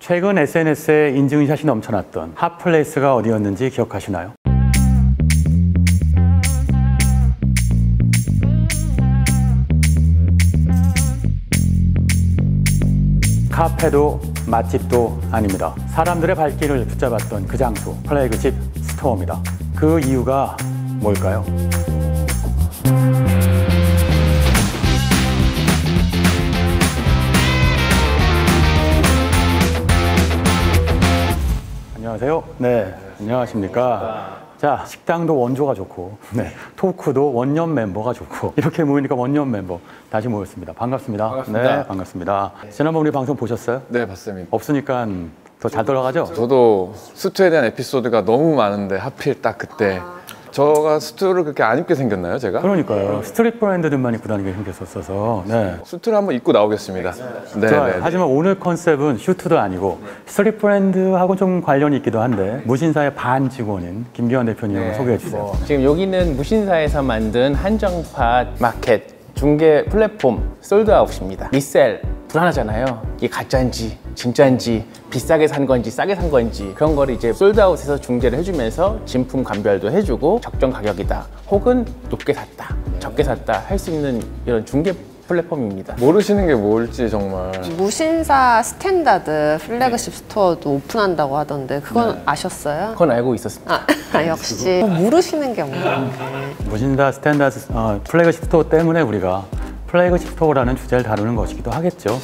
최근 SNS에 인증샷이 넘쳐났던 핫플레이스가 어디였는지 기억하시나요? 카페도 맛집도 아닙니다. 사람들의 발길을 붙잡았던 그 장소, 플래그십 스토어입니다. 그 이유가 뭘까요? 안녕하세요. 네, 안녕하십니까. 자, 식당도 원조가 좋고, 네, 토크도 원년 멤버가 좋고, 이렇게 모이니까 원년 멤버 다시 모였습니다. 반갑습니다. 반갑습니다. 네, 반갑습니다. 지난번 우리 방송 보셨어요? 네, 봤습니다. 없으니까 더 잘 돌아가죠? 저도 수트에 대한 에피소드가 너무 많은데 하필 딱 그때 저가 수트를 그렇게 안 입게 생겼나요, 제가? 그러니까요. 스트릿 브랜드들만 입고 다니게 생겼었어서. 네. 수트를 한번 입고 나오겠습니다. 네, 좋아요. 네. 하지만 오늘 컨셉은 슈트도 아니고 스트릿 브랜드하고 좀 관련이 있기도 한데 무신사의 반 직원인 김기환 대표님을 소개해 주세요. 지금 여기는 무신사에서 만든 한정판 마켓 중개 플랫폼 솔드아웃입니다. 리셀 불안하잖아요. 이게 가짜인지 진짜인지 비싸게 산 건지 싸게 산 건지 그런 거를 이제 솔드아웃에서 중재를 해주면서 진품 감별도 해주고 적정 가격이다 혹은 높게 샀다 적게 샀다 할 수 있는 이런 중개 플랫폼입니다. 모르시는 게 뭘지 정말. 무신사 스탠다드 플래그십 스토어도 오픈한다고 하던데 그건 아셨어요? 그건 알고 있었습니다. 역시 모르시는 게 없네요. 무신사 스탠다드 플래그십 스토어 때문에 우리가 플래그십 스토어라는 주제를 다루는 것이기도 하겠죠.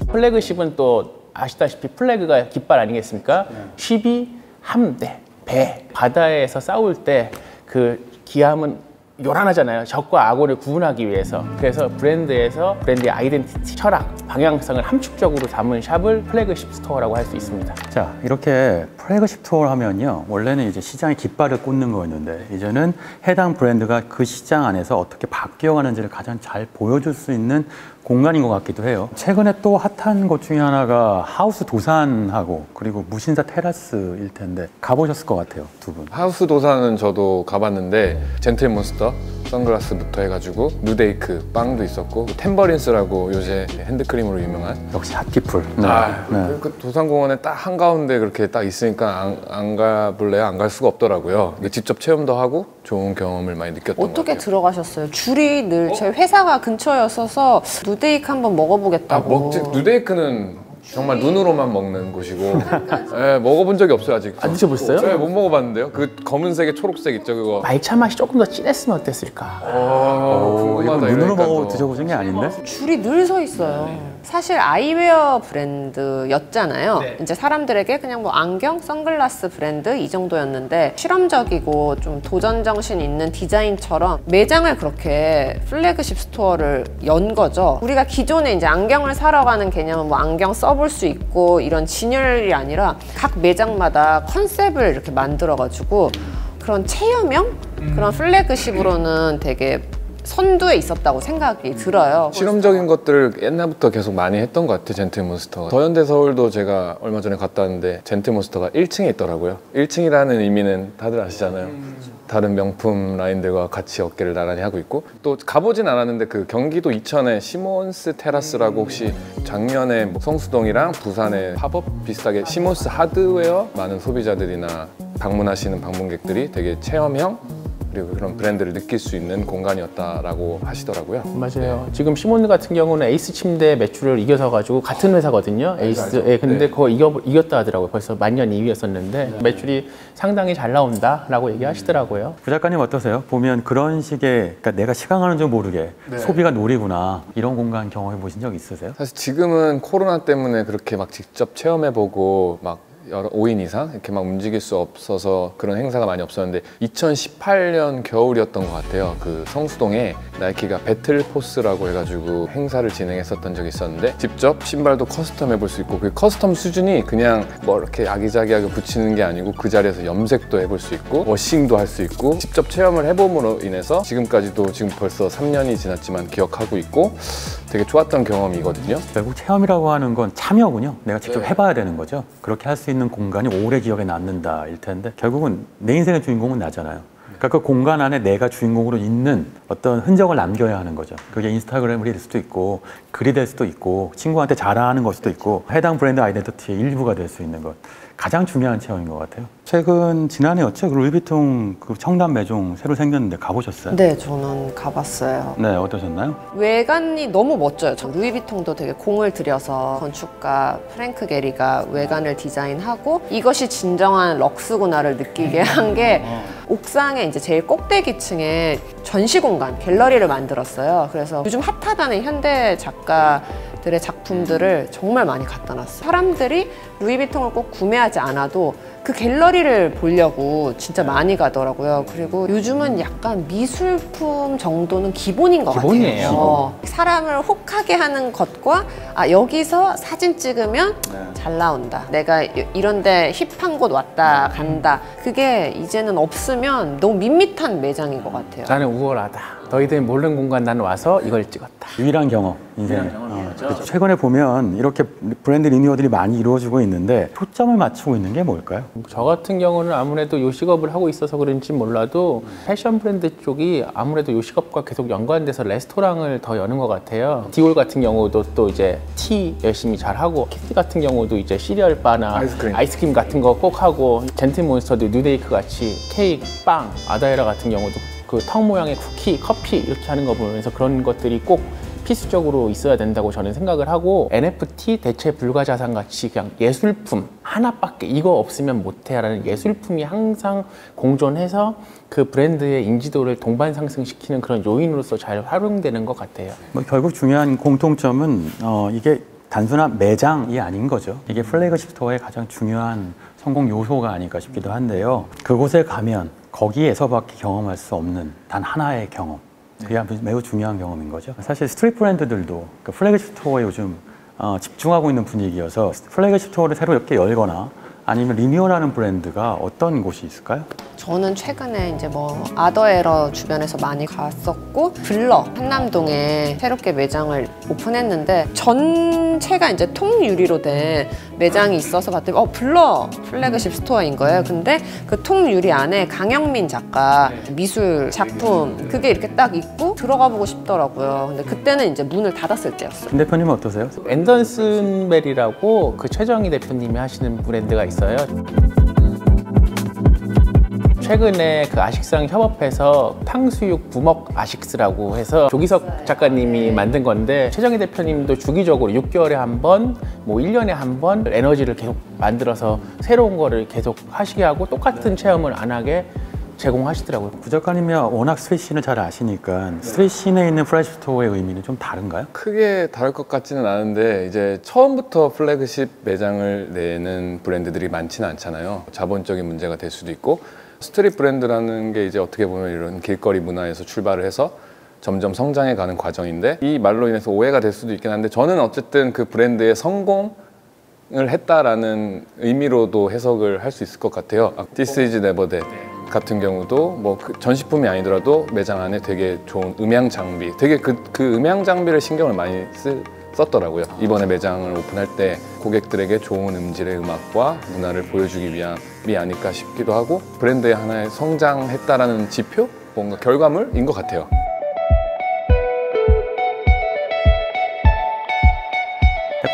플래그십은 또 아시다시피 플래그가 깃발 아니겠습니까? 쉽이 함대, 배, 바다에서 싸울 때 그 기함은 요란하잖아요. 적과 악원을 구분하기 위해서. 그래서 브랜드에서 브랜드의 아이덴티티, 철학, 방향성을 함축적으로 담은 샵을 플래그십 스토어라고 할 수 있습니다. 자, 이렇게 플래그십 스토어 하면요, 원래는 이제 시장에 깃발을 꽂는 거였는데 이제는 해당 브랜드가 그 시장 안에서 어떻게 바뀌어가는지를 가장 잘 보여줄 수 있는 공간인 것 같기도 해요. 최근에 또 핫한 것 중에 하나가 하우스 도산하고 그리고 무신사 테라스일 텐데 가보셨을 것 같아요, 두 분. 하우스 도산은 저도 가봤는데 젠틀몬스터 선글라스부터 해가지고 누데이크 빵도 있었고 템버린스라고 요새 핸드크림으로 유명한 역시 핫피플. 네. 그 도산공원에 딱 한가운데 그렇게 딱 있으니까 안 가볼래요? 안 갈 수가 없더라고요. 직접 체험도 하고 좋은 경험을 많이 느꼈던 것 같아요. 어떻게 들어가셨어요? 줄이 늘 저희 회사가 근처였어서 누데이크 한번 먹어보겠다고. 누데이크는 정말 눈으로만 먹는 곳이고 네, 먹어본 적이 없어요 아직. 안 드셔보셨어요? 네, 못 먹어봤는데요. 그 검은색에 초록색 있죠 그거. 말차 맛이 조금 더 진했으면 어땠을까? 이거 궁금하다. 눈으로 이러니까 먹어 또. 드셔보신 게 아닌데? 줄이 늘 서 있어요. 사실 아이웨어 브랜드였잖아요. 이제 사람들에게 그냥 뭐 안경, 선글라스 브랜드 이 정도였는데 실험적이고 좀 도전 정신 있는 디자인처럼 매장을 그렇게 플래그십 스토어를 연 거죠. 우리가 기존에 이제 안경을 사러 가는 개념은 뭐 안경 써볼 수 있고 이런 진열이 아니라 각 매장마다 컨셉을 이렇게 만들어가지고 그런 체험형? 그런 플래그십으로는 되게 선두에 있었다고 생각이 들어요. 실험적인 것들을 옛날부터 계속 많이 했던 것 같아요. 젠틀몬스터가. 더현대 서울도 제가 얼마 전에 갔다 왔는데 젠틀몬스터가 1층에 있더라고요. 1층이라는 의미는 다들 아시잖아요. 다른 명품 라인들과 같이 어깨를 나란히 하고 있고 또 가보진 않았는데 그 경기도 이천에 시몬스 테라스라고 혹시 작년에 뭐 성수동이랑 부산에 팝업 비슷하게 시몬스 하드웨어 많은 소비자들이나 방문하시는 방문객들이 되게 체험형 그리고 그런 브랜드를 느낄 수 있는 공간이었다라고 하시더라고요. 맞아요. 지금 시몬느 같은 경우는 에이스 침대 매출을 이겨서 가지고 같은 회사거든요. 에이스. 예, 근데 그거 이겼다 하더라고요. 벌써 만년 2위였었는데 매출이 상당히 잘 나온다라고 얘기하시더라고요. 부작가님 어떠세요? 보면 그런 식의 그러니까 내가 시간가는 줄 모르게 소비가 놀이구나 이런 공간 경험해 보신 적 있으세요? 사실 지금은 코로나 때문에 그렇게 막 직접 체험해보고 막 여러 5인 이상 이렇게 막 움직일 수 없어서 그런 행사가 많이 없었는데 2018년 겨울이었던 것 같아요. 그 성수동에 나이키가 배틀포스라고 해가지고 행사를 진행했었던 적이 있었는데 직접 신발도 커스텀 해볼 수 있고 그 커스텀 수준이 그냥 뭐 이렇게 아기자기하게 붙이는 게 아니고 그 자리에서 염색도 해볼 수 있고 워싱도 할 수 있고 직접 체험을 해봄으로 인해서 지금까지도 지금 벌써 3년이 지났지만 기억하고 있고 되게 좋았던 경험이거든요. 결국 체험이라고 하는 건 참여군요. 내가 직접 해봐야 되는 거죠. 그렇게 할 수 있는 공간이 오래 기억에 남는다 일 텐데 결국은 내 인생의 주인공은 나잖아요. 그러니까 그 공간 안에 내가 주인공으로 있는 어떤 흔적을 남겨야 하는 거죠. 그게 인스타그램이 될 수도 있고 글이 될 수도 있고 친구한테 자랑하는 걸 수도 있고 해당 브랜드 아이덴티티의 일부가 될 수 있는 것. 가장 중요한 체험인 것 같아요. 최근 지난해였죠. 그 루이비통 그 청담 매종 새로 생겼는데 가보셨어요? 네, 저는 가봤어요. 네, 어떠셨나요? 외관이 너무 멋져요. 전 루이비통도 되게 공을 들여서 건축가 프랭크 게리가 외관을 디자인하고 이것이 진정한 럭스구나를 느끼게 한 게 옥상에 이제 제일 꼭대기층에 전시 공간, 갤러리를 만들었어요. 그래서 요즘 핫하다는 현대 작가들의 작품들을 정말 많이 갖다 놨어요. 사람들이 루이비통을 꼭 구매하지 않아도 그 갤러리를 보려고 진짜 많이 가더라고요. 그리고 요즘은 약간 미술품 정도는 기본인 것 기본이에요. 같아요. 사람을 혹하게 하는 것과 여기서 사진 찍으면 잘 나온다. 내가 이런데 힙한 곳 왔다 간다. 그게 이제는 없으면 너무 밋밋한 매장인 것 같아요. 나는 우월하다. 너희들 모르는 공간 나는 와서 이걸 찍었다. 유일한 경험, 인생에. 그렇죠. 최근에 보면 이렇게 브랜드 리뉴얼들이 많이 이루어지고 있는데 초점을 맞추고 있는 게 뭘까요? 저 같은 경우는 아무래도 요식업을 하고 있어서 그런지 몰라도 패션 브랜드 쪽이 아무래도 요식업과 계속 연관돼서 레스토랑을 더 여는 것 같아요. 디올 같은 경우도 또 이제 티 열심히 잘 하고, 키티 같은 경우도 이제 시리얼 바나 아이스크림 같은 거 꼭 하고, 젠틀몬스터도 뉴데이크 같이 케이크, 빵, 아다이라 같은 경우도 그 턱 모양의 쿠키, 커피 이렇게 하는 거 보면서 그런 것들이 꼭 필수적으로 있어야 된다고 저는 생각을 하고, NFT 대체 불가자산 같이 그냥 예술품 하나밖에 이거 없으면 못해라는 예술품이 항상 공존해서 그 브랜드의 인지도를 동반 상승시키는 그런 요인으로서 잘 활용되는 것 같아요. 뭐 결국 중요한 공통점은 이게 단순한 매장이 아닌 거죠. 이게 플래그십 스토어의 가장 중요한 성공 요소가 아닐까 싶기도 한데요. 그곳에 가면 거기에서밖에 경험할 수 없는 단 하나의 경험. 그게 매우 중요한 경험인 거죠. 사실 스트릿 브랜드들도 그 플래그십 스토어에 요즘 집중하고 있는 분위기여서 플래그십 스토어를 새로 이렇게 열거나 아니면 리뉴얼하는 브랜드가 어떤 곳이 있을까요? 저는 최근에 이제 뭐 아더에러 주변에서 많이 갔었고, 블러 한남동에 새롭게 매장을 오픈했는데 전체가 이제 통유리로 된 매장이 있어서 봤더니 블러 플래그십 스토어인 거예요. 근데 그 통유리 안에 강영민 작가 미술 작품 그게 이렇게 딱 있고 들어가 보고 싶더라고요. 근데 그때는 이제 문을 닫았을 때였어요. 김 대표님은 어떠세요? 앤던슨 벨이라고 그 최정희 대표님이 하시는 브랜드가 있어요. 최근에 그 아식상 협업해서 탕수육 부먹 아식스라고 해서 조기석 작가님이 만든 건데, 최정희 대표님도 주기적으로 6개월에 한 번, 뭐 1년에 한 번 에너지를 계속 만들어서 새로운 거를 계속 하시게 하고 똑같은 체험을 안 하게 제공하시더라고요. 구 작가님이 워낙 스트릿 씬을 잘 아시니까 스트릿 씬에 있는 플래그십 스토어의 의미는 좀 다른가요? 크게 다를 것 같지는 않은데, 이제 처음부터 플래그십 매장을 내는 브랜드들이 많지는 않잖아요. 자본적인 문제가 될 수도 있고, 스트릿 브랜드라는 게 이제 어떻게 보면 이런 길거리 문화에서 출발을 해서 점점 성장해 가는 과정인데, 이 말로 인해서 오해가 될 수도 있긴 한데, 저는 어쨌든 그 브랜드의 성공을 했다라는 의미로도 해석을 할 수 있을 것 같아요. This is never dead 같은 경우도 뭐 그 전시품이 아니더라도 매장 안에 되게 좋은 음향 장비, 되게 그 음향 장비를 신경을 많이 썼더라고요. 이번에 매장을 오픈할 때 고객들에게 좋은 음질의 음악과 문화를 보여주기 위함이 아닐까 싶기도 하고, 브랜드의 하나의 성장했다라는 지표? 뭔가 결과물인 것 같아요.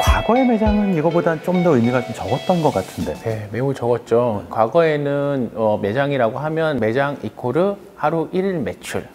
과거의 매장은 이거보다 좀 더 의미가 좀 적었던 것 같은데. 네, 매우 적었죠. 과거에는 매장이라고 하면 매장 이코르 하루 1일 매출,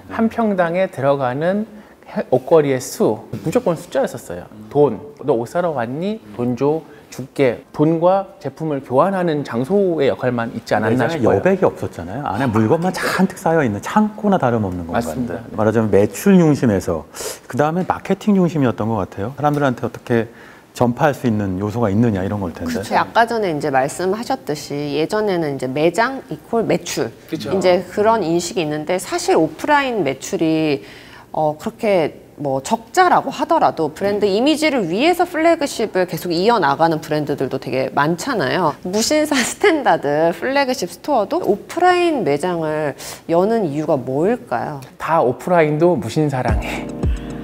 한 평당에 들어가는 옷걸이의 수, 무조건 숫자였었어요. 돈, 너 옷 사러 왔니? 돈 줘, 줄게. 돈과 제품을 교환하는 장소의 역할만 있지 않았나 매장에 싶어요. 여백이 없었잖아요. 안에 물건만 잔뜩 쌓여있는 창고나 다름없는 맞습니다. 공간들. 말하자면 매출 중심에서 그 다음에 마케팅 중심이었던 것 같아요. 사람들한테 어떻게 전파할 수 있는 요소가 있느냐 이런 걸 텐데. 그렇죠. 아까 전에 이제 말씀하셨듯이 예전에는 이제 매장 이퀄 매출, 이제 그런 인식이 있는데, 사실 오프라인 매출이 그렇게 뭐 적자라고 하더라도 브랜드 이미지를 위해서 플래그십을 계속 이어나가는 브랜드들도 되게 많잖아요. 무신사 스탠다드 플래그십 스토어도 오프라인 매장을 여는 이유가 뭘까요? 다 오프라인도 무신사랑해.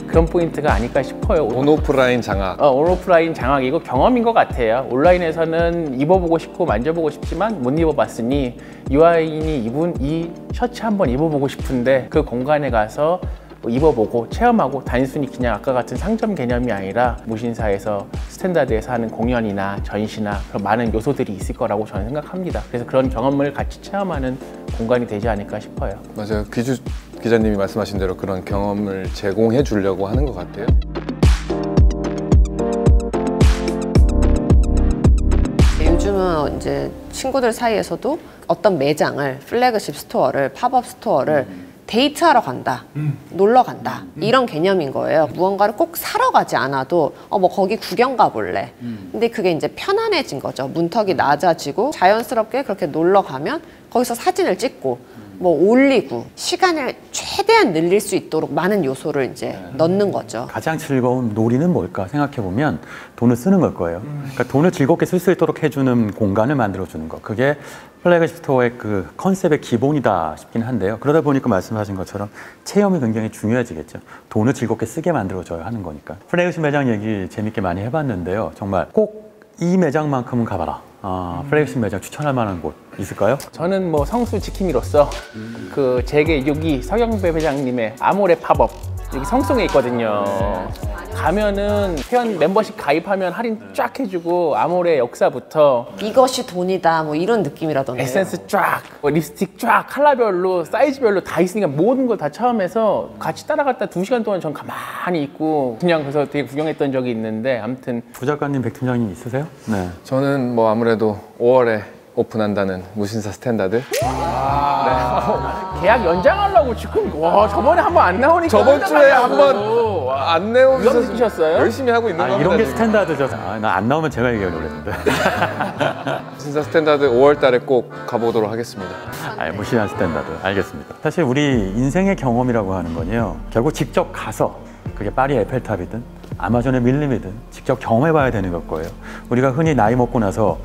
그런 포인트가 아닐까 싶어요. 온오프라인 장악. 온오프라인 장악이고 경험인 것 같아요. 온라인에서는 입어보고 싶고 만져보고 싶지만 못 입어봤으니 유아인이 입은 이 셔츠 한번 입어보고 싶은데 그 공간에 가서 입어보고 체험하고 단순히 그냥 아까 같은 상점 개념이 아니라 무신사에서 스탠다드에서 하는 공연이나 전시나 그런 많은 요소들이 있을 거라고 저는 생각합니다. 그래서 그런 경험을 같이 체험하는 공간이 되지 않을까 싶어요. 맞아요. 귀주 기자님이 말씀하신 대로 그런 경험을 제공해 주려고 하는 것 같아요. 요즘은 이제 친구들 사이에서도 어떤 매장을 플래그십 스토어를 팝업 스토어를 데이트하러 간다, 놀러 간다 이런 개념인 거예요. 무언가를 꼭 사러 가지 않아도 뭐 거기 구경 가볼래. 근데 그게 이제 편안해진 거죠. 문턱이 낮아지고 자연스럽게 그렇게 놀러 가면 거기서 사진을 찍고 뭐 올리고 시간을 최대한 늘릴 수 있도록 많은 요소를 이제 넣는 거죠. 가장 즐거운 놀이는 뭘까 생각해보면 돈을 쓰는 걸 거예요. 그러니까 돈을 즐겁게 쓸 수 있도록 해주는 공간을 만들어주는 거. 그게 플래그십 스토어의 그 컨셉의 기본이다 싶긴 한데요. 그러다 보니까 말씀하신 것처럼 체험이 굉장히 중요해지겠죠. 돈을 즐겁게 쓰게 만들어줘야 하는 거니까. 플래그십 매장 얘기 재밌게 많이 해봤는데요. 정말 꼭 이 매장만큼은 가봐라. 플래그십 매장 추천할 만한 곳 있을까요? 저는 뭐 성수 지킴이로서 그 제게 여기 서경배 회장님의 아모레 팝업 여기 성송에 있거든요. 가면은 회원 멤버십 가입하면 할인 쫙 해주고 아모레 역사부터 이것이 돈이다 뭐 이런 느낌이라던데요. 에센스 쫙, 뭐 립스틱 쫙, 컬러별로, 사이즈별로 다 있으니까 모든 걸 다 체험해서 같이 따라갔다 2시간 동안 전 가만히 있고 그냥 그래서 되게 구경했던 적이 있는데 아무튼 부작가님, 백 팀장님 있으세요? 네. 저는 뭐 아무래도 5월에 오픈한다는 무신사 스탠다드. 계약 연장하려고 지금 와 저번에 한 번 안 나오니까 저번 주에 한 번 와. 안 내오면서 이거 느끼셨어요? 열심히 하고 있는 겁니다. 이런 게 지금. 스탠다드죠. 나 안 나오면 제가 얘기하려고 그랬는데. 무신사 스탠다드 5월 달에 꼭 가보도록 하겠습니다. 무시한 스탠다드. 알겠습니다. 사실 우리 인생의 경험이라고 하는 건요. 결국 직접 가서 그게 파리 에펠탑이든 아마존의 밀림이든 직접 경험해봐야 되는 걸 거예요. 우리가 흔히 나이 먹고 나서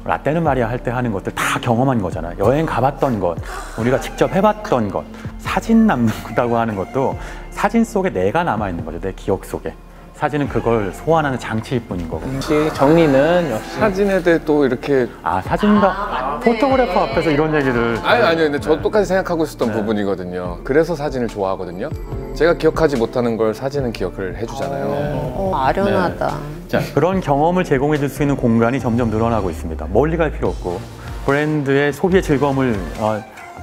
라떼는 말이야 할 때 하는 것들 다 경험한 거잖아요. 여행 가봤던 것, 우리가 직접 해봤던 것, 사진 남는다고 하는 것도 사진 속에 내가 남아있는 거죠. 내 기억 속에. 사진은 그걸 소환하는 장치일 뿐인 거고. 역시 정리는 역시 사진에 대해 또 이렇게 사진가 포토그래퍼 앞에서 이런 얘기를 아니요 근데 저 똑같이 생각하고 있었던 부분이거든요. 그래서 사진을 좋아하거든요. 제가 기억하지 못하는 걸 사진은 기억을 해주잖아요. 아련하다. 자, 그런 경험을 제공해 줄 수 있는 공간이 점점 늘어나고 있습니다. 멀리 갈 필요 없고 브랜드의 소비의 즐거움을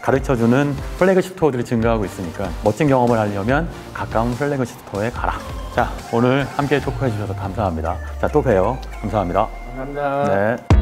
가르쳐주는 플래그십 스토어들이 증가하고 있으니까 멋진 경험을 하려면 가까운 플래그십 스토어에 가라. 자, 오늘 함께 토크해 주셔서 감사합니다. 자, 또 봬요. 감사합니다. 감사합니다. 네.